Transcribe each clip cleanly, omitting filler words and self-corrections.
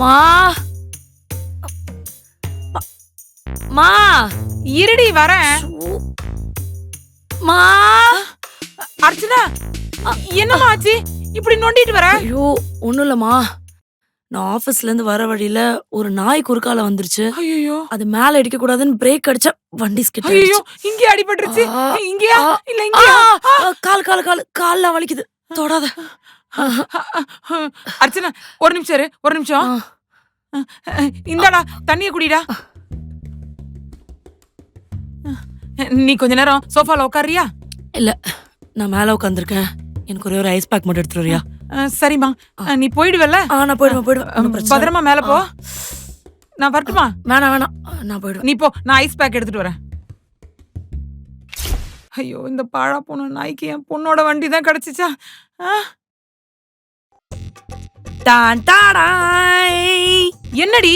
மா மா இருடி வரேன். மா அர்ச்சனா என்னம்மா ஆச்சு? இப்படி நொண்டிட்டு வர? ஐயோ ஒண்ணும் இல்லம்மா. நான் ஆபீஸ்ல இருந்து வர வழியில ஒரு நாய் குறுக்கால வந்துருச்சு. ஐயோ அது மேல அடிக்க கூடாதுன்னு பிரேக் அடிச்சா வண்டி ஸ்கிட் ஐயோ ஆயிடுச்சு. இங்கே அடிபட்டுருச்சு. ஆ, இங்கயா ஆ, இல்ல இங்கயா? கால் கால் கால் கால்ல வலிக்குது. தொடாத. அர்ச்சனா ஒரு நிமிஷம் இரு, ஒரு நிமிஷம். இந்தாடா தண்ணிய குடிடா. நீ கொஞ்ச நேரம் சோஃபால உட்காரியா? இல்ல நான் மேல உட்காந்துருக்கேன். எனக்கு ஒரே ஒரு ஐஸ் பேக் மட்டும் எடுத்துட்டு வரியா? சரிம்மா. நீ போயிடுவல்ல? நான் போயிடுவேன். ஒண்ணும் பிரச்சனை இல்ல. பத்திரமா மேல போ. நான் வரட்டுமா? வேணாம் நான் போயிடுவேன். நீ போ, நான் ஐஸ் பேக் எடுத்துட்டு வரேன். ஐயோ இந்த பாழா போன நாய்க்கு என் பொண்ணோட வண்டி தான் கிடைச்சிச்சா? டான் டாடாய். என்னடி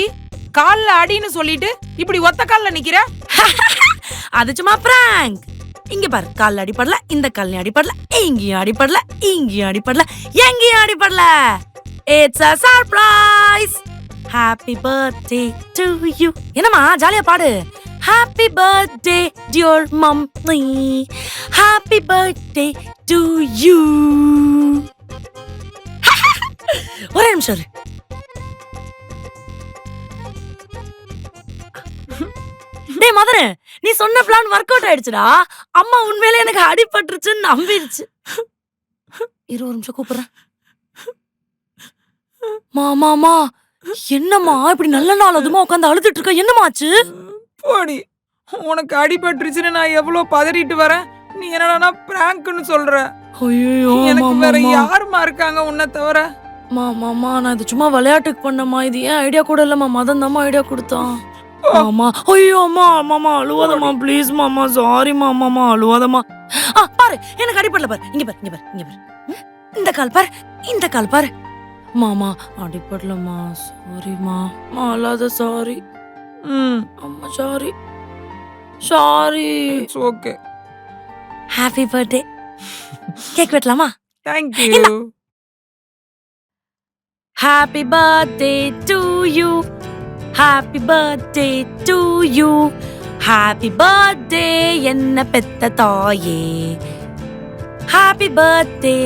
கால்ல அடின்னு சொல்லிட்டு இப்படி ஒத்த கால்ல நிக்கிற? அது சும்மா பிராங்க். இங்க பாரு, கால்ல அடிபடல, இந்த கால்ல அடிபடல, இங்கேயும் அடிபடல, இங்கேயும் அடிபடல, எங்கேயும் அடிபடல. It's a surprise. Happy birthday to you. என்னம்மா ஜாலியா பாடு. Happy birthday dear mummy. Happy birthday to you. ஒரே நிமிஷம் இரு. டேய் மதனே, நீ சொன்ன பிளான் ஒர்க் அவுட் ஆயிடுச்சுடா. அம்மா உண்மையிலே எனக்கு அடிபட்டுருச்சுன்னு நம்பிடுச்சு. இரு ஒரு நிமிஷம் கூப்பிடுறேன். மாமா என்னம்மா இப்படி நல்ல நாள் அதுமா உட்காந்து அழுதுட்டு இருக்க? என்னம்மா ஆச்சு? போடி, உனக்கு அடிபட்டுருச்சுன்னு நான் எவ்வளவு பதறிட்டு வரேன். நீ என்னடா பிராங்க்னு சொல்ற? ஐயோ எனக்கு வேற யாருமா இருக்காங்க உன்னை தவிர? மாமா நான் இது சும்மா விளையாட்டுக்கு பண்ணமா. இது ஏன் ஐடியா கூட இல்லம்மா, மதன் தாம்மா ஐடியா கொடுத்தான். மாமா ஐயோ மாமா அழுவாதம்மா ப்ளீஸ் மாமா. சாரி மாமா அழுவாதம்மா. பாரு எனக்கு அடிபடல பாரு. இங்க பாரு. இந்த கால் பாரு, இந்த கால் பாரு. மாமா அடிபடலம்மா. சாரிமா. அழாத. சாரி. அம்மா sorry. It's okay. Happy birthday. Cake வெட்டலாமா? Thank you. Happy birthday to you. Happy birthday to you. Happy birthday என்ன பெத்த தாயே. Happy birthday